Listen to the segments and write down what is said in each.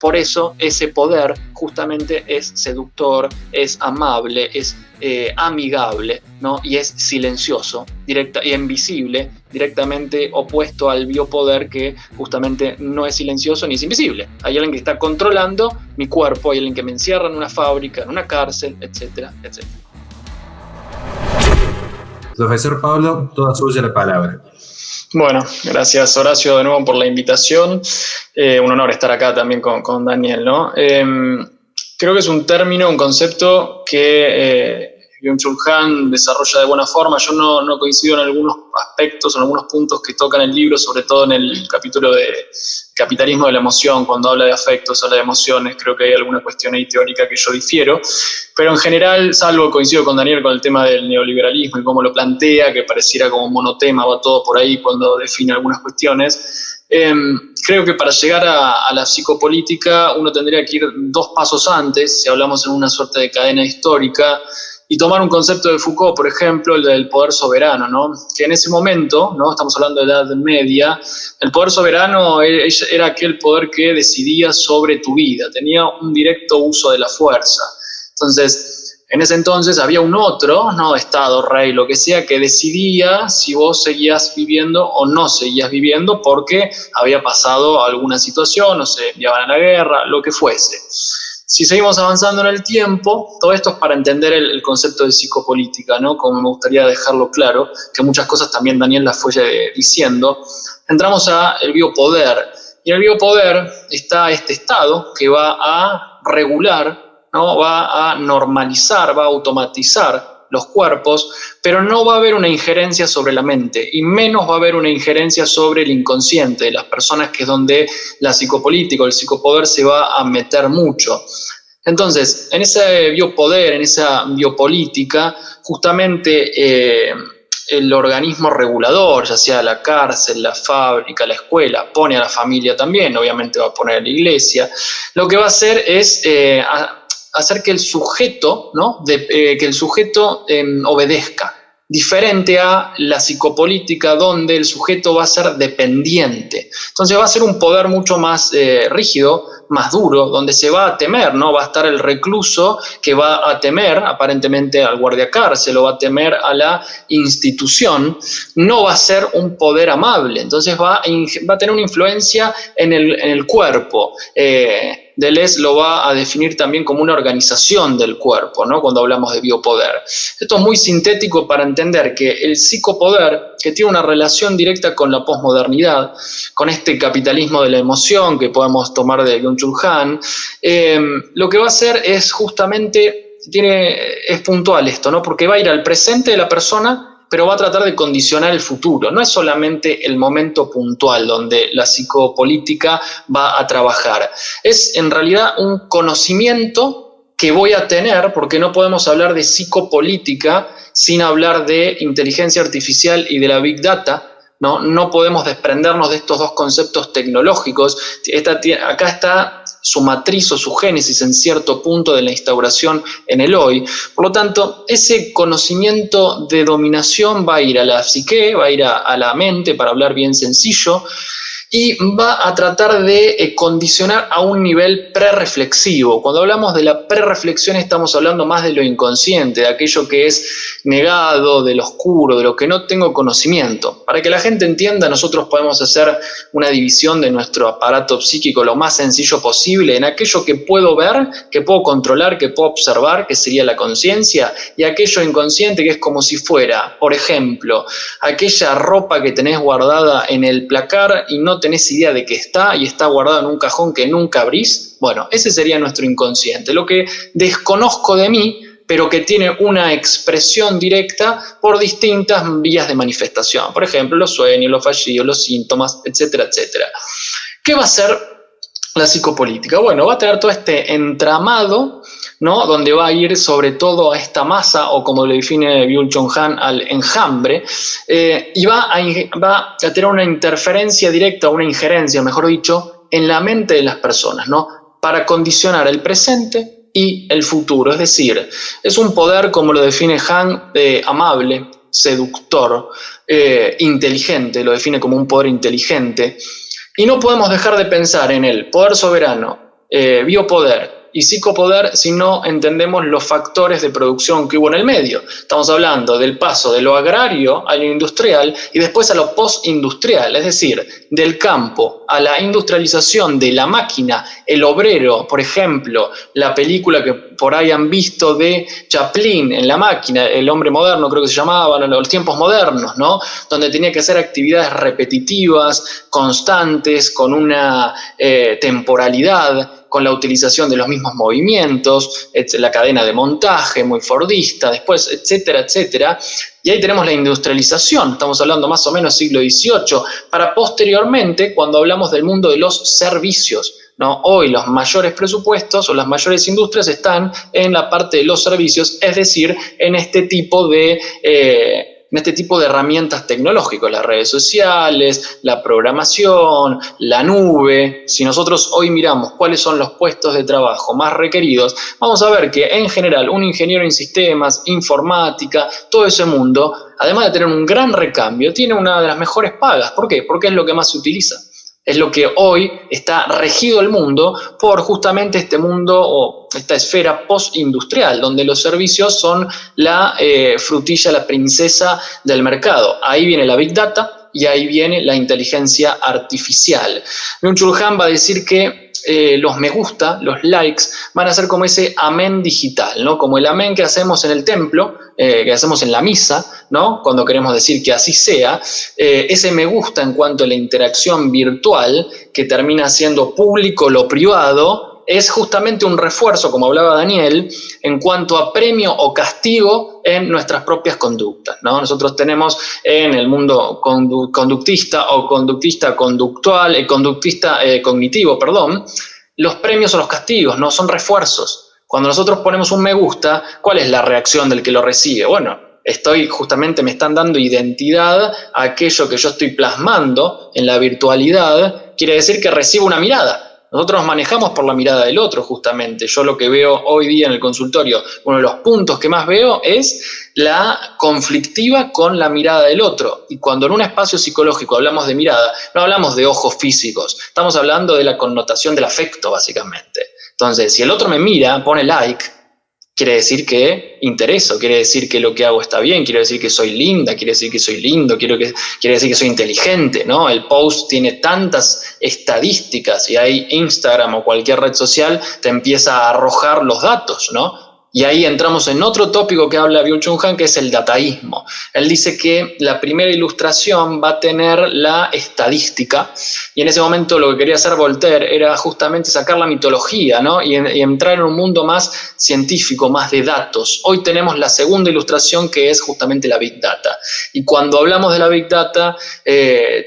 Por eso ese poder justamente es seductor, es amable, es amigable, ¿no? Y es silencioso y invisible, directamente opuesto al biopoder, que justamente no es silencioso ni es invisible. Hay alguien que está controlando mi cuerpo, hay alguien que me encierra en una fábrica, en una cárcel, etcétera, etcétera. Profesor Pablo, toda suya la palabra. Bueno, gracias Horacio de nuevo por la invitación. Un honor estar acá también con Daniel, ¿no? Creo que es un término, un concepto que Byung-Chul Han desarrolla de buena forma. Yo no coincido en algunos aspectos, en algunos puntos que tocan el libro, sobre todo en el capítulo de capitalismo de la emoción, cuando habla de afectos, habla de emociones. Creo que hay alguna cuestión ahí teórica que yo difiero, pero en general, salvo coincido con Daniel con el tema del neoliberalismo y cómo lo plantea, que pareciera como monotema, va todo por ahí cuando define algunas cuestiones. Creo que para llegar a la psicopolítica uno tendría que ir 2 pasos antes, si hablamos en una suerte de cadena histórica, y tomar un concepto de Foucault, por ejemplo, el del poder soberano, ¿no? Que en ese momento, ¿no? Estamos hablando de la Edad Media, el poder soberano era aquel poder que decidía sobre tu vida, tenía un directo uso de la fuerza. Entonces, en ese entonces había un otro, ¿no? Estado, rey, lo que sea, que decidía si vos seguías viviendo o no seguías viviendo porque había pasado alguna situación, o se enviaban a la guerra, lo que fuese. Si seguimos avanzando en el tiempo, todo esto es para entender el concepto de psicopolítica, ¿no? Como me gustaría dejarlo claro, que muchas cosas también Daniel las fue diciendo. Entramos al biopoder, y en el biopoder está este estado que va a regular, ¿no? Va a normalizar, va a automatizar los cuerpos, pero no va a haber una injerencia sobre la mente, y menos va a haber una injerencia sobre el inconsciente de las personas, que es donde la psicopolítica o el psicopoder se va a meter mucho. Entonces, en ese biopoder, en esa biopolítica, justamente el organismo regulador, ya sea la cárcel, la fábrica, la escuela, pone a la familia también, obviamente va a poner a la iglesia, lo que va a hacer es hacer que el sujeto, ¿no? Que el sujeto obedezca, diferente a la psicopolítica, donde el sujeto va a ser dependiente. Entonces va a ser un poder mucho más rígido, más duro, donde se va a temer, ¿no? Va a estar el recluso que va a temer aparentemente al guardiacárcel, o va a temer a la institución. No va a ser un poder amable, entonces va a tener una influencia en el cuerpo. Deleuze lo va a definir también como una organización del cuerpo, ¿no? Cuando hablamos de biopoder. Esto es muy sintético para entender que el psicopoder, que tiene una relación directa con la posmodernidad, con este capitalismo de la emoción que podemos tomar de Byung-Chul Han, lo que va a hacer es justamente, es puntual esto, ¿no? Porque va a ir al presente de la persona, pero va a tratar de condicionar el futuro. No es solamente el momento puntual donde la psicopolítica va a trabajar. Es en realidad un conocimiento que voy a tener, porque no podemos hablar de psicopolítica sin hablar de inteligencia artificial y de la Big Data. No podemos desprendernos de estos 2 conceptos tecnológicos. Acá está su matriz o su génesis en cierto punto de la instauración en el hoy. Por lo tanto, ese conocimiento de dominación va a ir a la psique, va a ir a la mente, para hablar bien sencillo, y va a tratar de condicionar a un nivel prereflexivo. Cuando hablamos de la prereflexión estamos hablando más de lo inconsciente, de aquello que es negado, de lo oscuro, de lo que no tengo conocimiento. Para que la gente entienda, nosotros podemos hacer una división de nuestro aparato psíquico lo más sencillo posible en aquello que puedo ver, que puedo controlar, que puedo observar, que sería la conciencia, y aquello inconsciente, que es como si fuera, por ejemplo, aquella ropa que tenés guardada en el placar y no tenés idea de que está, y está guardado en un cajón que nunca abrís. Bueno, ese sería nuestro inconsciente, lo que desconozco de mí, pero que tiene una expresión directa por distintas vías de manifestación. Por ejemplo, los sueños, los fallidos, los síntomas, etcétera, etcétera. ¿Qué va a hacer la psicopolítica? Bueno, va a tener todo este entramado, ¿no? Donde va a ir sobre todo a esta masa, o como le define Byung-Chul Han, al enjambre, y va a tener una interferencia directa, una injerencia, mejor dicho, en la mente de las personas, ¿no? Para condicionar el presente y el futuro. Es decir, es un poder, como lo define Han, amable, seductor, inteligente, lo define como un poder inteligente. Y no podemos dejar de pensar en el poder soberano biopoder y psicopoder si no entendemos los factores de producción que hubo en el medio. Estamos hablando del paso de lo agrario a lo industrial y después a lo postindustrial, es decir, del campo a la industrialización de la máquina, el obrero, por ejemplo, la película que por ahí han visto de Chaplin en La máquina, El hombre moderno creo que se llamaba, los tiempos modernos, ¿no? Donde tenía que hacer actividades repetitivas, constantes, con una temporalidad, con la utilización de los mismos movimientos, la cadena de montaje muy fordista, después, etcétera, etcétera. Y ahí tenemos la industrialización, estamos hablando más o menos siglo XVIII, para posteriormente, cuando hablamos del mundo de los servicios, ¿no? Hoy los mayores presupuestos o las mayores industrias están en la parte de los servicios, es decir, en este tipo de herramientas tecnológicas, las redes sociales, la programación, la nube. Si nosotros hoy miramos cuáles son los puestos de trabajo más requeridos, vamos a ver que en general un ingeniero en sistemas, informática, todo ese mundo, además de tener un gran recambio, tiene una de las mejores pagas. ¿Por qué? Porque es lo que más se utiliza. Es lo que hoy está regido el mundo por justamente este mundo o esta esfera postindustrial, donde los servicios son la frutilla, la princesa del mercado. Ahí viene la Big Data y ahí viene la inteligencia artificial. Byung-Chul Han va a decir que los me gusta, los likes, van a ser como ese amén digital, ¿no? Como el amén que hacemos en el templo, que hacemos en la misa, ¿no? Cuando queremos decir que así sea, ese me gusta en cuanto a la interacción virtual, que termina siendo público lo privado, es justamente un refuerzo, como hablaba Daniel, en cuanto a premio o castigo en nuestras propias conductas, ¿no? Nosotros tenemos en el mundo conductista o conductista conductual, conductista cognitivo, perdón, los premios o los castigos, ¿no? Son refuerzos. Cuando nosotros ponemos un me gusta, ¿cuál es la reacción del que lo recibe? Bueno, me están dando identidad a aquello que yo estoy plasmando en la virtualidad, quiere decir que recibo una mirada. Nosotros nos manejamos por la mirada del otro, justamente. Yo lo que veo hoy día en el consultorio, uno de los puntos que más veo es la conflictiva con la mirada del otro. Y cuando en un espacio psicológico hablamos de mirada, no hablamos de ojos físicos, estamos hablando de la connotación del afecto, básicamente. Entonces, si el otro me mira, pone like, quiere decir que intereso, quiere decir que lo que hago está bien, quiere decir que soy linda, quiere decir que soy lindo, quiere decir que soy inteligente, ¿no? El post tiene tantas estadísticas y ahí Instagram o cualquier red social te empieza a arrojar los datos, ¿no? Y ahí entramos en otro tópico que habla Byung-Chul Han, que es el dataísmo. Él dice que la primera ilustración va a tener la estadística, y en ese momento lo que quería hacer Voltaire era justamente sacar la mitología, ¿no? y entrar en un mundo más científico, más de datos. Hoy tenemos la segunda ilustración, que es justamente la Big Data. Y cuando hablamos de la Big Data,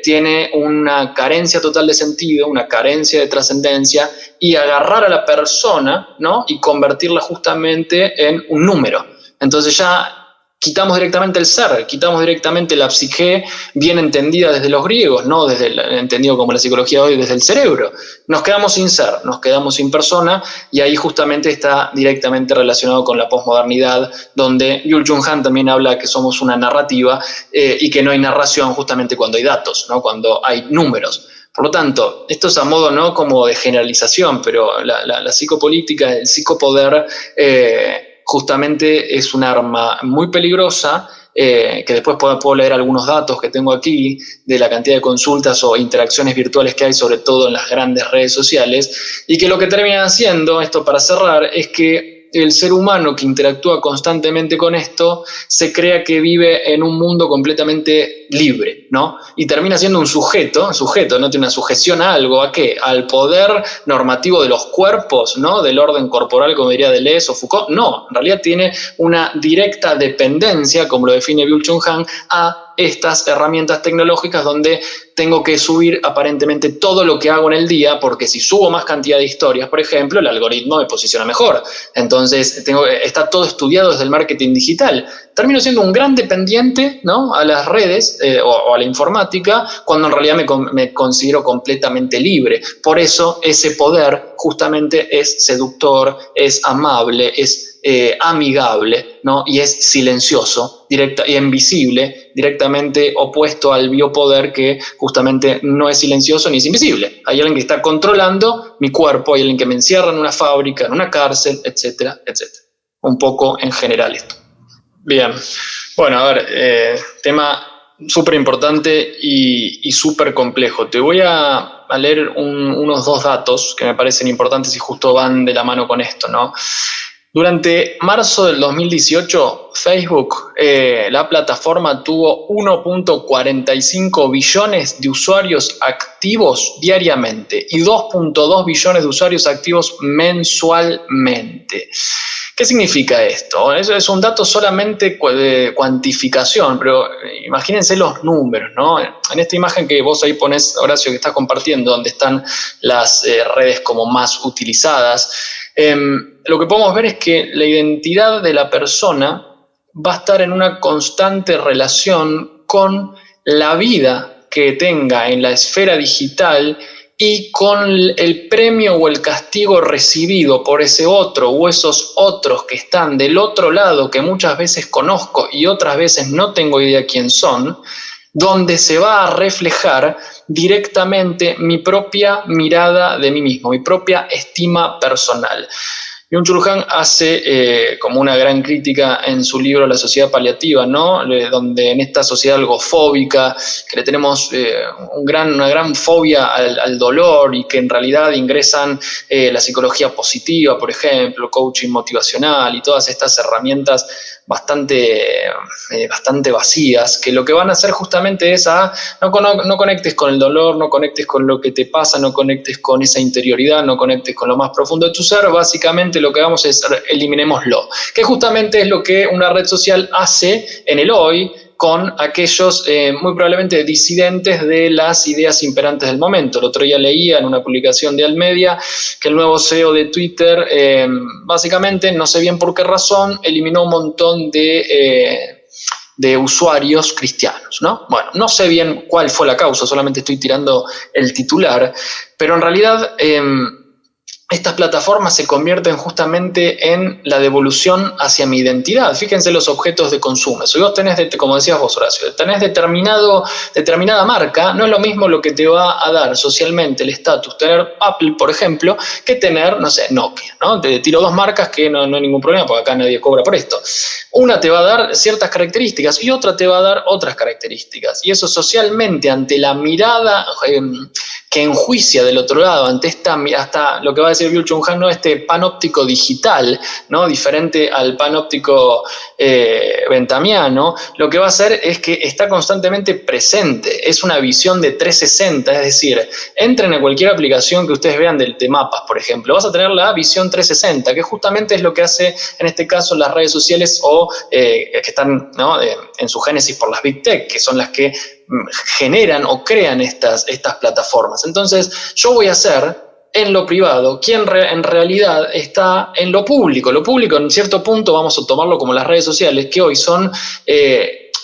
tiene una carencia total de sentido, una carencia de trascendencia, y agarrar a la persona, ¿no? Y convertirla justamente en un número. Entonces ya quitamos directamente el ser, quitamos directamente la psique bien entendida desde los griegos, no entendido como la psicología hoy, desde el cerebro. Nos quedamos sin ser, nos quedamos sin persona, y ahí justamente está directamente relacionado con la posmodernidad, donde Byung-Chul Han también habla que somos una narrativa y que no hay narración justamente cuando hay datos, ¿no? Cuando hay números. Por lo tanto, esto es a modo no como de generalización, pero la psicopolítica, el psicopoder, justamente es un arma muy peligrosa, que después puedo leer algunos datos que tengo aquí de la cantidad de consultas o interacciones virtuales que hay, sobre todo en las grandes redes sociales, y que lo que termina haciendo, esto para cerrar, es que el ser humano que interactúa constantemente con esto se crea que vive en un mundo completamente libre, ¿no? Y termina siendo un sujeto, no tiene una sujeción a algo, ¿a qué? Al poder normativo de los cuerpos, ¿no? Del orden corporal, como diría Deleuze o Foucault. No, en realidad tiene una directa dependencia, como lo define Byung-Chul Han, a estas herramientas tecnológicas donde tengo que subir aparentemente todo lo que hago en el día, porque si subo más cantidad de historias, por ejemplo, el algoritmo me posiciona mejor. Entonces, está todo estudiado desde el marketing digital. Termino siendo un gran dependiente, ¿no? A las redes o a la informática, cuando en realidad me considero completamente libre. Por eso ese poder justamente es seductor, es amable, es amigable, ¿no? Y es silencioso y invisible, directamente opuesto al biopoder, que justamente no es silencioso ni es invisible. Hay alguien que está controlando mi cuerpo, hay alguien que me encierra en una fábrica, en una cárcel, etcétera, etcétera. Un poco en general esto. Bien, bueno, a ver, tema súper importante y súper complejo. Te voy a leer unos 2 datos que me parecen importantes y justo van de la mano con esto, ¿no? Durante marzo del 2018, Facebook, la plataforma, tuvo 1.45 billones de usuarios activos diariamente y 2.2 billones de usuarios activos mensualmente. ¿Qué significa esto? Eso es un dato solamente de cuantificación, pero imagínense los números, ¿no? En esta imagen que vos ahí ponés, Horacio, que estás compartiendo, donde están las redes como más utilizadas, lo que podemos ver es que la identidad de la persona va a estar en una constante relación con la vida que tenga en la esfera digital y con el premio o el castigo recibido por ese otro o esos otros que están del otro lado, que muchas veces conozco y otras veces no tengo idea quién son, donde se va a reflejar directamente mi propia mirada de mí mismo, mi propia estima personal. Byung-Chul Han hace como una gran crítica en su libro La sociedad paliativa, ¿no? Donde en esta sociedad algo fóbica, que le tenemos una gran fobia al dolor, y que en realidad ingresan la psicología positiva, por ejemplo, coaching motivacional y todas estas herramientas bastante vacías, que lo que van a hacer justamente es no conectes con el dolor, no conectes con lo que te pasa, no conectes con esa interioridad, no conectes con lo más profundo de tu ser. Básicamente lo que vamos es eliminémoslo, que justamente es lo que una red social hace en el hoy con aquellos muy probablemente disidentes de las ideas imperantes del momento. El otro día leía en una publicación de Almedia que el nuevo CEO de Twitter, básicamente, no sé bien por qué razón, eliminó un montón de usuarios cristianos, ¿no? Bueno, no sé bien cuál fue la causa, solamente estoy tirando el titular, pero en realidad estas plataformas se convierten justamente en la devolución hacia mi identidad. Fíjense los objetos de consumo. Si vos tenés, como decías vos, Horacio, tenés determinada marca, no es lo mismo lo que te va a dar socialmente el estatus tener Apple, por ejemplo, que tener, no sé, Nokia, ¿no? Te tiro 2 marcas que no hay ningún problema, porque acá nadie cobra por esto. Una te va a dar ciertas características y otra te va a dar otras características. Y eso socialmente, ante la mirada que enjuicia del otro lado, ante hasta lo que va a decir Byung-Chul Han, ¿no? Este panóptico digital, ¿no? Diferente al panóptico bentamiano, lo que va a hacer es que está constantemente presente, es una visión de 360, es decir, entren a cualquier aplicación que ustedes vean de mapas, por ejemplo, vas a tener la visión 360, que justamente es lo que hace en este caso las redes sociales o que están, ¿no? En su génesis por las Big Tech, que son las que generan o crean estas plataformas. Entonces, yo voy a ser en lo privado quien en realidad está en lo público. Lo público, en cierto punto, vamos a tomarlo como las redes sociales, que hoy son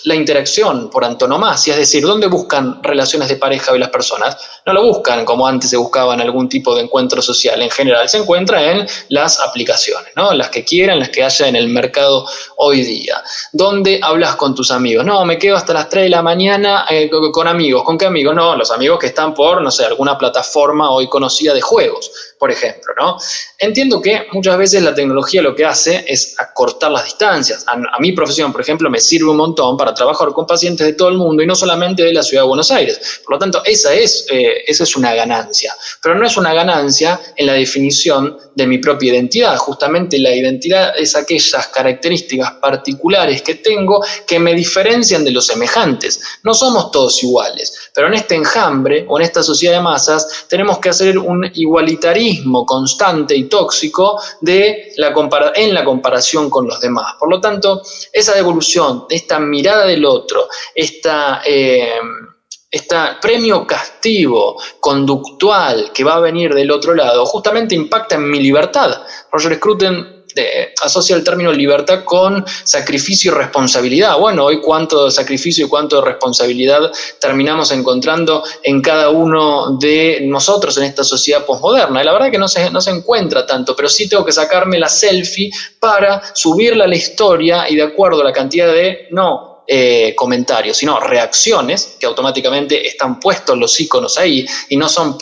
la interacción por antonomasia, es decir, ¿dónde buscan relaciones de pareja hoy las personas? No lo buscan como antes se buscaba en algún tipo de encuentro social. En general se encuentra en las aplicaciones, ¿no? Las que quieran, las que haya en el mercado hoy día. ¿Dónde hablas con tus amigos? No, me quedo hasta las 3 de la mañana con amigos. ¿Con qué amigos? No, los amigos que están por, no sé, alguna plataforma hoy conocida de juegos, por ejemplo, ¿no? Entiendo que muchas veces la tecnología lo que hace es acortar las distancias. A mi profesión, por ejemplo, me sirve un montón para trabajar con pacientes de todo el mundo y no solamente de la ciudad de Buenos Aires. Por lo tanto, esa es una ganancia. Pero no es una ganancia en la definición de mi propia identidad. Justamente la identidad es aquellas características particulares que tengo que me diferencian de los semejantes. No somos todos iguales, pero en este enjambre o en esta sociedad de masas tenemos que hacer un igualitarismo constante y tóxico en la comparación con los demás. Por lo tanto, esa devolución, esta mirada del otro, esta premio castigo conductual que va a venir del otro lado, justamente impacta en mi libertad. Roger Scruton asocia el término libertad con sacrificio y responsabilidad. Bueno, hoy cuánto sacrificio y cuánto de responsabilidad terminamos encontrando en cada uno de nosotros en esta sociedad posmoderna. Y la verdad que no se encuentra tanto, pero sí tengo que sacarme la selfie para subirla a la historia y de acuerdo a la cantidad de, comentarios, sino reacciones que automáticamente están puestos los iconos ahí y no son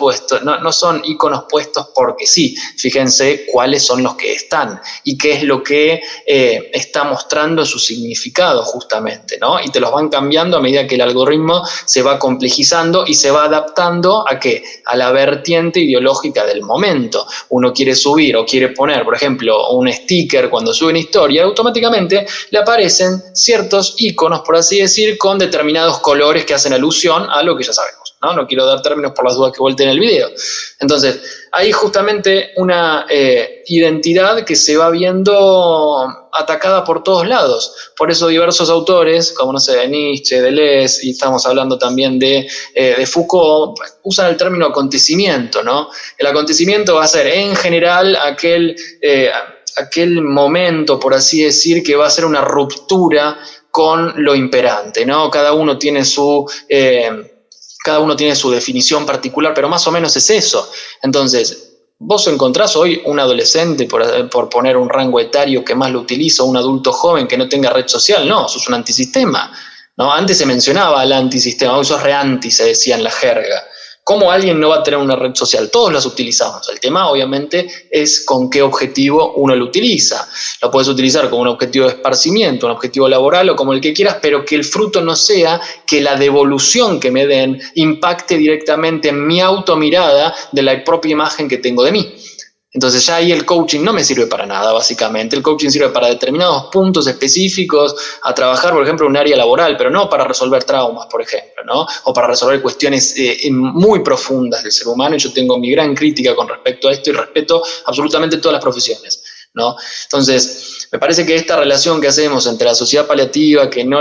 iconos puestos porque sí. Fíjense cuáles son los que están y qué es lo que está mostrando su significado justamente, ¿no? Y te los van cambiando a medida que el algoritmo se va complejizando y se va adaptando ¿a qué? A la vertiente ideológica del momento. Uno quiere subir o quiere poner, por ejemplo, un sticker cuando sube una historia, automáticamente le aparecen ciertos iconos, por así decir, con determinados colores que hacen alusión a lo que ya sabemos, ¿no? No quiero dar términos por las dudas que volteen el video. Entonces, hay justamente una identidad que se va viendo atacada por todos lados. Por eso diversos autores, como de Nietzsche, Deleuze, y estamos hablando también de Foucault, usan el término acontecimiento, ¿no? El acontecimiento va a ser, en general, aquel momento, por así decir, que va a ser una ruptura con lo imperante, ¿no? Cada uno tiene su definición particular, pero más o menos es eso. Entonces, vos encontrás hoy un adolescente, por poner un rango etario que más lo utiliza, un adulto joven que no tenga red social, no, sos un antisistema, ¿no? Antes se mencionaba al antisistema, hoy sos re-anti, se decía en la jerga. ¿Cómo alguien no va a tener una red social? Todos las utilizamos. El tema, obviamente, es con qué objetivo uno lo utiliza. Lo puedes utilizar como un objetivo de esparcimiento, un objetivo laboral o como el que quieras, pero que el fruto no sea que la devolución que me den impacte directamente en mi automirada de la propia imagen que tengo de mí. Entonces ya ahí el coaching no me sirve para nada, básicamente. El coaching sirve para determinados puntos específicos, a trabajar, por ejemplo, en un área laboral, pero no para resolver traumas, por ejemplo, ¿no? O para resolver cuestiones muy profundas del ser humano. Y yo tengo mi gran crítica con respecto a esto y respeto absolutamente todas las profesiones, ¿no? Entonces, me parece que esta relación que hacemos entre la sociedad paliativa, que no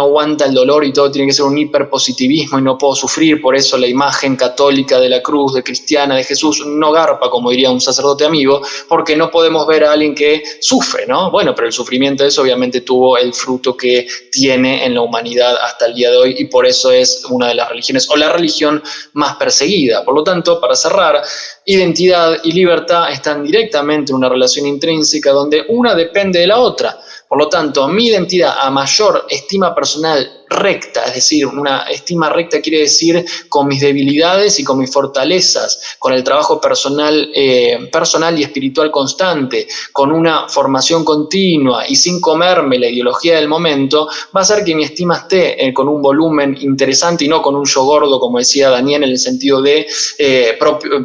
aguanta el dolor y todo tiene que ser un hiperpositivismo y no puedo sufrir, por eso la imagen católica de la cruz, de cristiana, de Jesús, no garpa, como diría un sacerdote amigo, porque no podemos ver a alguien que sufre, ¿no? Bueno, pero el sufrimiento de eso obviamente tuvo el fruto que tiene en la humanidad hasta el día de hoy y por eso es una de las religiones o la religión más perseguida. Por lo tanto, para cerrar, identidad y libertad están directamente en una relación intrínseca donde una depende de la otra. Por lo tanto, mi identidad a mayor estima personal recta, es decir, una estima recta quiere decir con mis debilidades y con mis fortalezas, con el trabajo personal y espiritual constante, con una formación continua y sin comerme la ideología del momento, va a hacer que mi estima esté con un volumen interesante y no con un yo gordo, como decía Daniel, en el sentido de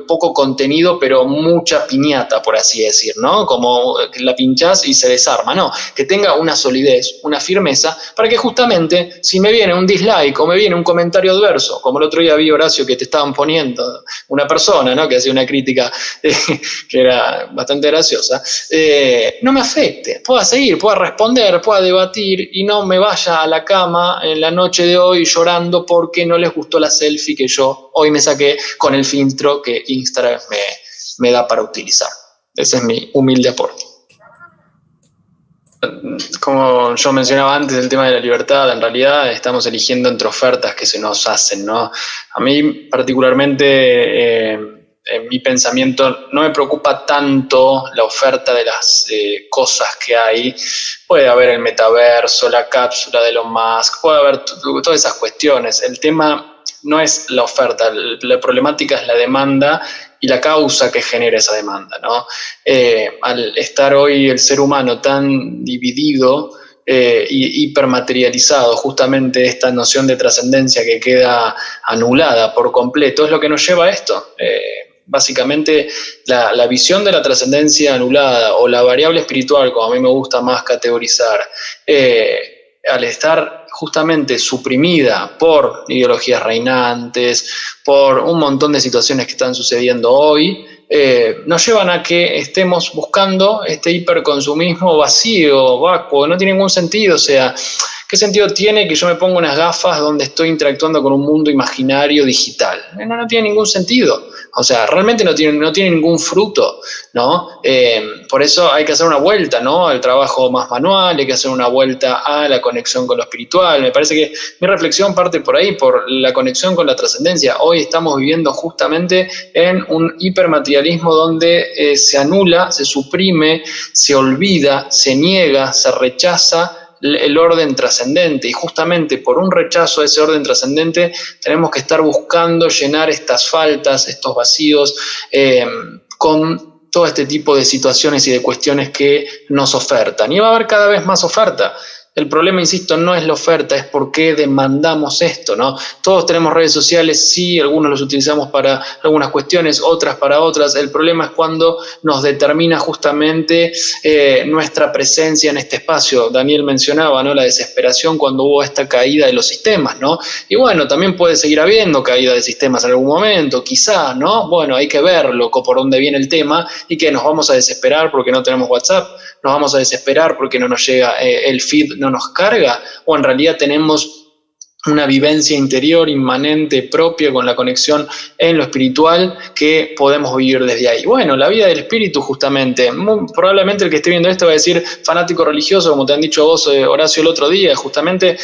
poco contenido, pero mucha piñata, por así decir, ¿no? Como la pinchás y se desarma, no, que tenga una solidez, una firmeza, para que justamente, si me viene un dislike o me viene un comentario adverso, como el otro día vi, Horacio, que te estaban poniendo una persona, ¿no?, que hacía una crítica que era bastante graciosa, no me afecte, pueda seguir, pueda responder, pueda debatir y no me vaya a la cama en la noche de hoy llorando porque no les gustó la selfie que yo hoy me saqué con el filtro que Instagram me da para utilizar. Ese es mi humilde aporte. Como yo mencionaba antes, el tema de la libertad, en realidad estamos eligiendo entre ofertas que se nos hacen, ¿no? A mí particularmente, en mi pensamiento, no me preocupa tanto la oferta de las cosas que hay. Puede haber el metaverso, la cápsula de Elon Musk, puede haber todas esas cuestiones. El tema no es la oferta, la problemática es la demanda y la causa que genera esa demanda, ¿no? Al estar hoy el ser humano tan dividido y hipermaterializado, justamente esta noción de trascendencia que queda anulada por completo, es lo que nos lleva a esto. Básicamente la visión de la trascendencia anulada o la variable espiritual, como a mí me gusta más categorizar, al estar justamente suprimida por ideologías reinantes, por un montón de situaciones que están sucediendo hoy, nos llevan a que estemos buscando este hiperconsumismo vacío, vacuo, no tiene ningún sentido. O sea, ¿Qué sentido tiene que yo me ponga unas gafas donde estoy interactuando con un mundo imaginario digital? No tiene ningún sentido. O sea, realmente no tiene ningún fruto, ¿no? Por eso hay que hacer una vuelta, ¿no? Al trabajo más manual, hay que hacer una vuelta a la conexión con lo espiritual. Me parece que mi reflexión parte por ahí, por la conexión con la trascendencia. Hoy estamos viviendo justamente en un hipermaterialismo donde se anula, se suprime, se olvida, se niega, se rechaza el orden trascendente, y justamente por un rechazo a ese orden trascendente tenemos que estar buscando llenar estas faltas, estos vacíos, con todo este tipo de situaciones y de cuestiones que nos ofertan. Y va a haber cada vez más oferta. El problema, insisto, no es la oferta, es por qué demandamos esto, ¿no? Todos tenemos redes sociales, sí, algunos los utilizamos para algunas cuestiones, otras para otras. El problema es cuando nos determina justamente nuestra presencia en este espacio. Daniel mencionaba, ¿no?, la desesperación cuando hubo esta caída de los sistemas, ¿no? Y bueno, también puede seguir habiendo caída de sistemas en algún momento, quizá, ¿no? Bueno, hay que verlo por dónde viene el tema, y que nos vamos a desesperar porque no tenemos WhatsApp, nos vamos a desesperar porque no nos llega el feed, no nos carga, o en realidad tenemos una vivencia interior inmanente propia con la conexión en lo espiritual que podemos vivir desde ahí. Bueno, la vida del espíritu justamente, probablemente el que esté viendo esto va a decir fanático religioso, como te han dicho vos, Horacio, el otro día, justamente.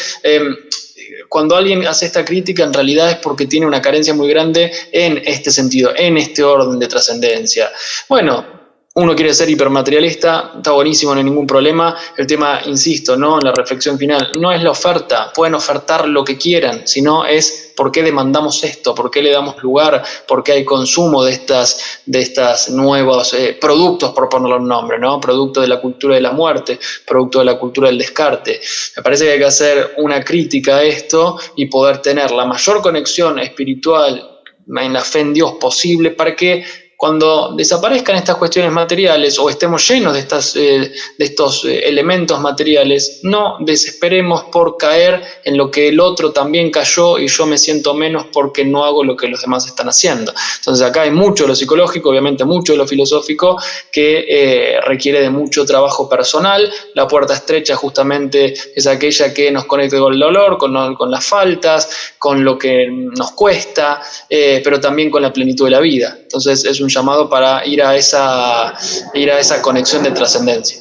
Cuando alguien hace esta crítica, en realidad es porque tiene una carencia muy grande en este sentido, en este orden de trascendencia. Bueno, uno quiere ser hipermaterialista, está buenísimo, no hay ningún problema. El tema, insisto, ¿no?, en la reflexión final, no es la oferta, pueden ofertar lo que quieran, sino es por qué demandamos esto, por qué le damos lugar, por qué hay consumo de estas nuevos productos, por ponerle un nombre, ¿no? Producto de la cultura de la muerte, producto de la cultura del descarte. Me parece que hay que hacer una crítica a esto y poder tener la mayor conexión espiritual en la fe en Dios posible para que cuando desaparezcan estas cuestiones materiales o estemos llenos de estos elementos materiales, no desesperemos por caer en lo que el otro también cayó y yo me siento menos porque no hago lo que los demás están haciendo. Entonces acá hay mucho de lo psicológico, obviamente mucho de lo filosófico, que requiere de mucho trabajo personal. La puerta estrecha justamente es aquella que nos conecta con el dolor, con las faltas, con lo que nos cuesta, pero también con la plenitud de la vida. Entonces es un llamado para ir a esa conexión de trascendencia.